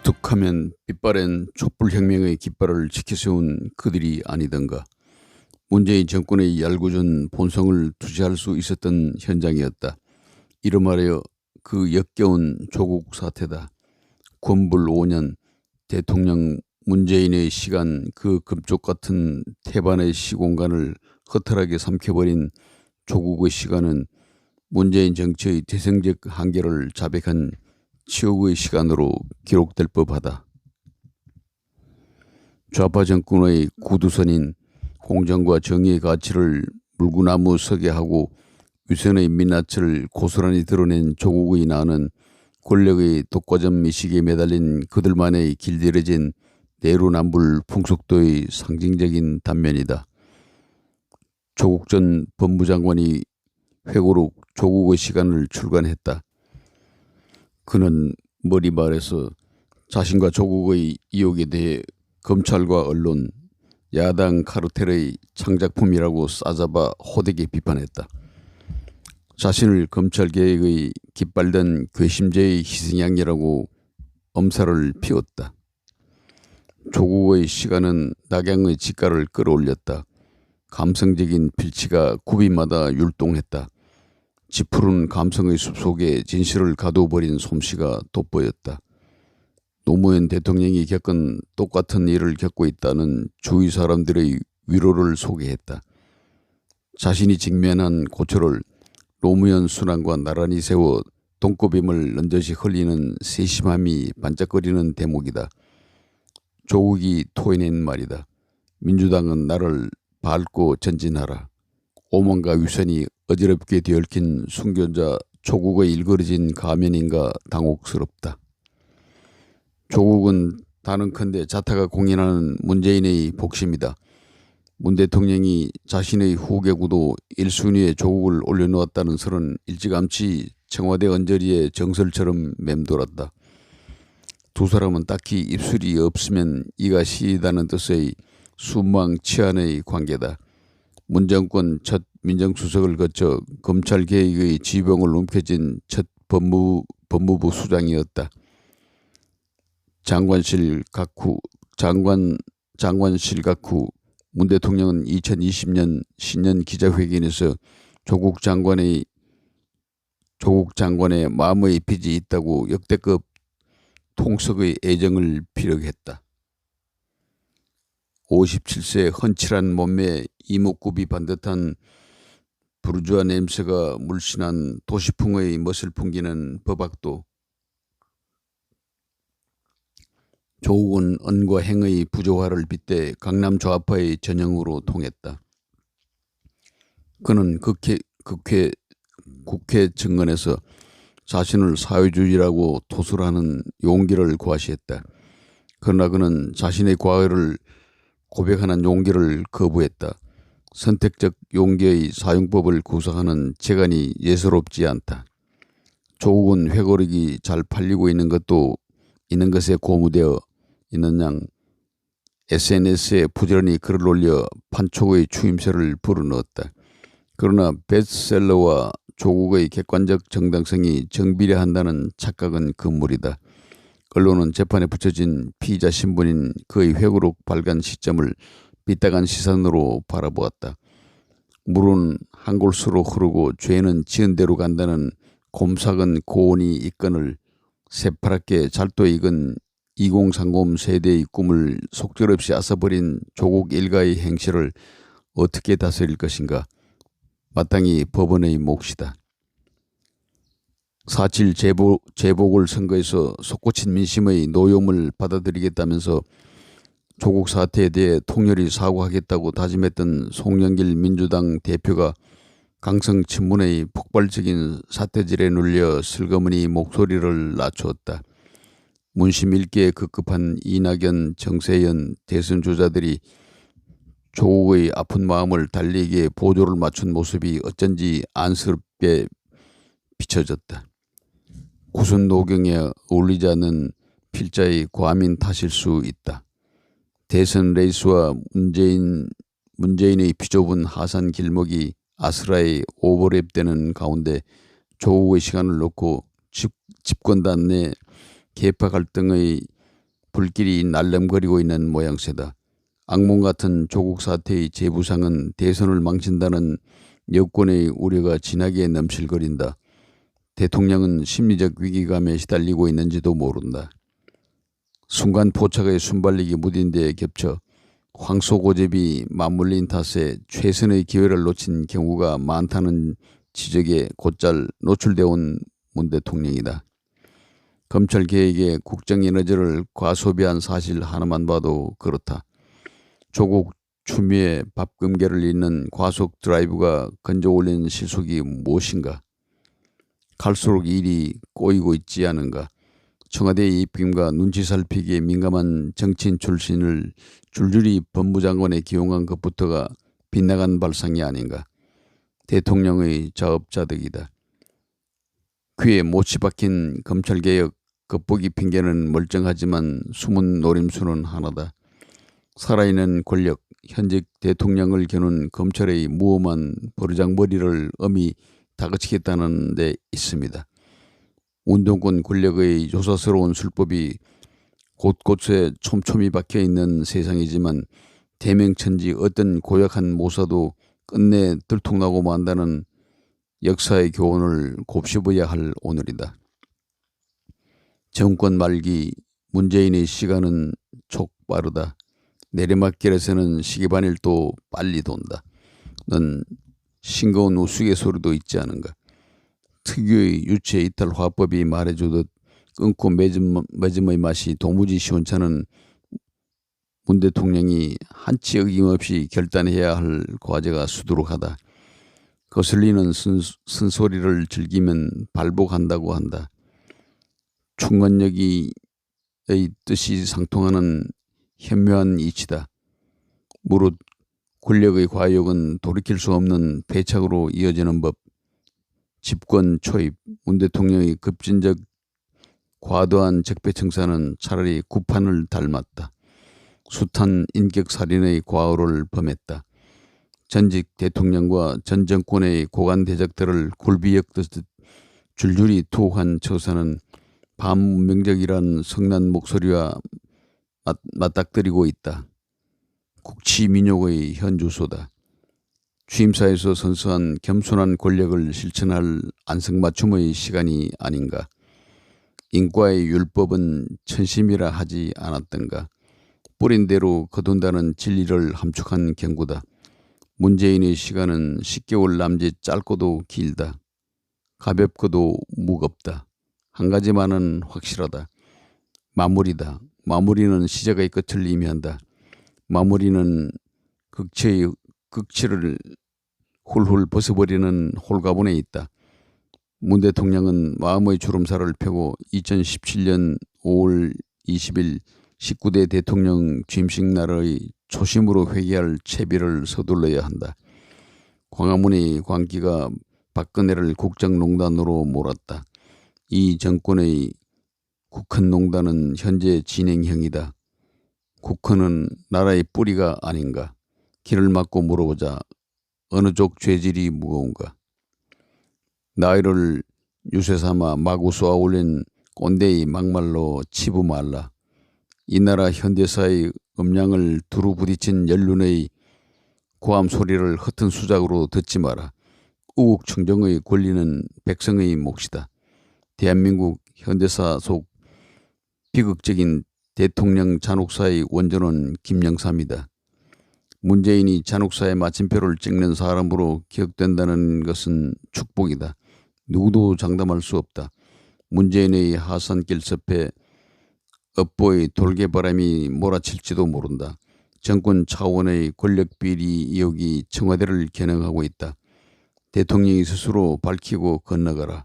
툭하면 빛바랜 촛불혁명의 깃발을 치켜세운 그들이 아니던가. 문재인 정권의 얄궂은 본성을 투시할 수 있었던 현장이었다. 이름 하여 그 역겨운 조국 사태다. 군불 5년 대통령 문재인의 시간, 그 금쪽 같은 태반의 시공간을 허탈하게 삼켜버린 조국의 시간은 문재인 정치의 대승적 한계를 자백한 치욕의 시간으로 기록될 법하다. 좌파 정권의 구두선인 공정과 정의의 가치를 물구나무 서게 하고 위선의 민낯을 고스란히 드러낸 조국의 나는 권력의 독과점 미식에 매달린 그들만의 길들여진 내로남불 풍속도의 상징적인 단면이다. 조국 전 법무장관이 회고록 조국의 시간을 출간했다. 그는 머리 말에서 자신과 조국의 이혹에 대해 검찰과 언론, 야당 카르텔의 창작품이라고 싸잡아 호되게 비판했다. 자신을 검찰개혁의 깃발된 괘씸죄의 희생양이라고 엄살을 피웠다. 조국의 시간은 낙양의 지가를 끌어올렸다. 감성적인 필치가 구비마다 율동했다. 짙푸른 감성의 숲속에 진실을 가둬버린 솜씨가 돋보였다. 노무현 대통령이 겪은 똑같은 일을 겪고 있다는 주위 사람들의 위로를 소개했다. 자신이 직면한 고초를 노무현 순환과 나란히 세워 동고빔을 넌저시 흘리는 세심함이 반짝거리는 대목이다. 조국이 토해낸 말이다. 민주당은 나를 밟고 전진하라. 오만과 위선이 어지럽게 뒤얽힌 순교자 조국의 일그러진 가면인가 당혹스럽다. 조국은 단언컨대 자타가 공인하는 문재인의 복심이다. 문 대통령이 자신의 후계구도 1순위에 조국을 올려놓았다는 설은 일찌감치 청와대 언저리에 정설처럼 맴돌았다. 두 사람은 딱히 입술이 없으면 이가 시리다는 뜻의 순망치안의 관계다. 문 정권 첫 민정수석을 거쳐 검찰개혁의 지병을 움켜쥔 첫 법무부 수장이었다. 장관실 각 후 문 대통령은 2020년 신년 기자회견에서 조국 장관의 마음의 빚이 있다고 역대급 통석의 애정을 피력했다. 57세 헌칠한 몸매에 이목구비 반듯한 부르주아 냄새가 물씬한 도시풍의 멋을 풍기는 법학도, 조국은 언과 행의 부조화를 빗대 강남 좌파의 전형으로 통했다. 그는 국회 증언에서 자신을 사회주의라고 토설하는 용기를 과시했다. 그러나 그는 자신의 과거를 고백하는 용기를 거부했다. 선택적 용기의 사용법을 구사하는 재간이 예사롭지 않다. 조국은 회고록이 잘 팔리고 있는 것에 고무되어 있는 양 SNS에 부지런히 글을 올려 판촉의 추임새를 불어넣었다. 그러나 베스트셀러와 조국의 객관적 정당성이 정비례한다는 착각은 금물이다. 언론은 재판에 붙여진 피의자 신분인 그의 회고록 발간 시점을 삐딱한 시선으로 바라보았다. 물은 한 골수로 흐르고 죄는 지은 대로 간다는 곰삭은 고온이 이건을 새파랗게 잘도 익은 2030 세대의 꿈을 속절없이 앗아버린 조국 일가의 행실을 어떻게 다스릴 것인가? 마땅히 법원의 몫이다. 4.7 재보궐선거에서 솟구친 민심의 노여움을 받아들이겠다면서 조국 사태에 대해 통렬히 사과하겠다고 다짐했던 송영길 민주당 대표가 강성 친문의 폭발적인 사태질에 눌려 슬그머니 목소리를 낮추었다. 문심 읽기에 급급한 이낙연, 정세현 대선 주자들이 조국의 아픈 마음을 달래기에 보조를 맞춘 모습이 어쩐지 안쓰럽게 비춰졌다. 구순 노경에 어울리지 않는 필자의 과민 탓일 수 있다. 대선 레이스와 문재인의 비좁은 하산 길목이 아스라에 오버랩되는 가운데 조국의 시간을 놓고 집권단 내 계파 갈등의 불길이 날름거리고 있는 모양새다. 악몽 같은 조국 사태의 재부상은 대선을 망친다는 여권의 우려가 진하게 넘실거린다. 대통령은 심리적 위기감에 시달리고 있는지도 모른다. 순간 포착의 순발력이 무딘 데 겹쳐 황소고집이 맞물린 탓에 최선의 기회를 놓친 경우가 많다는 지적에 곧잘 노출되어 온 문 대통령이다. 검찰 개혁에 국정에너지를 과소비한 사실 하나만 봐도 그렇다. 조국 추미애 밥금괴를 잇는 과속 드라이브가 건져올린 실속이 무엇인가? 갈수록 일이 꼬이고 있지 않은가? 청와대의 입김과 눈치 살피기에 민감한 정치인 출신을 줄줄이 법무장관에 기용한 것부터가 빗나간 발상이 아닌가? 대통령의 자업자득이다. 귀에 못이 박힌 검찰개혁 겉보기 핑계는 멀쩡하지만 숨은 노림수는 하나다. 살아있는 권력, 현직 대통령을 겨눈 검찰의 무엄한 버르장머리를 엄히 다그치겠다는 데 있습니다. 운동권 권력의 요사스러운 술법이 곳곳에 촘촘히 박혀있는 세상이지만 대명천지 어떤 고약한 모사도 끝내 들통나고 만다는 역사의 교훈을 곱씹어야 할 오늘이다. 정권 말기 문재인의 시간은 촉빠르다. 내리막길에서는 시계바늘도 빨리 돈다. 넌 싱거운 우스갯소리도 있지 않은가? 특유의 유체 이탈 화법이 말해주듯 끊고 맺음의 맛이 도무지 시원찮은 문 대통령이 한치 어김없이 결단해야 할 과제가 수두룩하다. 거슬리는 쓴소리를 즐기면 발복한다고 한다. 충건력의 뜻이 상통하는 현묘한 이치다. 무릇 권력의 과욕은 돌이킬 수 없는 패착으로 이어지는 법. 집권 초입 문 대통령의 급진적 과도한 적폐청산은 차라리 구판을 닮았다. 숱한 인격살인의 과오를 범했다. 전직 대통령과 전 정권의 고관 대적들을 굴비엮듯 줄줄이 투옥한 처사는 반문명적이란 성난 목소리와 맞닥뜨리고 있다. 국치민욕의 현주소다. 취임사에서 선서한 겸손한 권력을 실천할 안성맞춤의 시간이 아닌가. 인과의 율법은 천심이라 하지 않았던가. 뿌린 대로 거둔다는 진리를 함축한 경구다. 문재인의 시간은 10개월 남짓 짧고도 길다. 가볍고도 무겁다. 한 가지만은 확실하다. 마무리다. 마무리는 시작의 끝을 의미한다. 마무리는 극치를 훌훌 벗어버리는 홀가분에 있다. 문 대통령은 마음의 주름살을 펴고 2017년 5월 20일 19대 대통령 취임식 날의 초심으로 회귀할 채비를 서둘러야 한다. 광화문의 광기가 박근혜를 국정농단으로 몰았다. 이 정권의 국헌농단은 현재 진행형이다. 국헌은 나라의 뿌리가 아닌가. 길을 막고 물어보자. 어느 쪽 죄질이 무거운가. 나이를 유세삼아 마구 쏘아올린 꼰대의 막말로 치부 말라. 이 나라 현대사의 음량을 두루 부딪힌 연륜의 고함 소리를 허튼 수작으로 듣지 마라. 우국청정의 권리는 백성의 몫이다. 대한민국 현대사 속 비극적인 대통령 잔혹사의 원조는 김영삼이다. 문재인이 잔혹사의 마침표를 찍는 사람으로 기억된다는 것은 축복이다. 누구도 장담할 수 없다. 문재인의 하산길 섭에 업보의 돌개바람이 몰아칠지도 모른다. 정권 차원의 권력비리 의혹이 청와대를 겨냥하고 있다. 대통령이 스스로 밝히고 건너가라.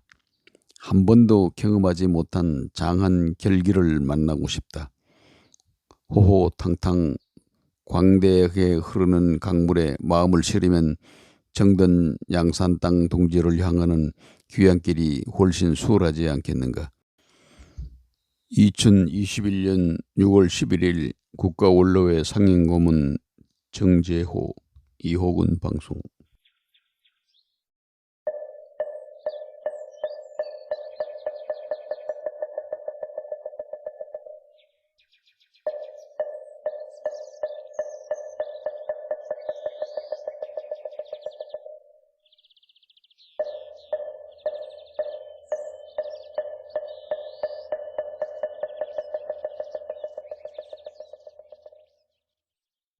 한 번도 경험하지 못한 장한 결기를 만나고 싶다. 호호탕탕 광대하게 흐르는 강물에 마음을 실으면 정든 양산 땅 동지를 향하는 귀향길이 훨씬 수월하지 않겠는가. 2021년 6월 11일 국가원로회 상임고문 정재호 이호근 방송.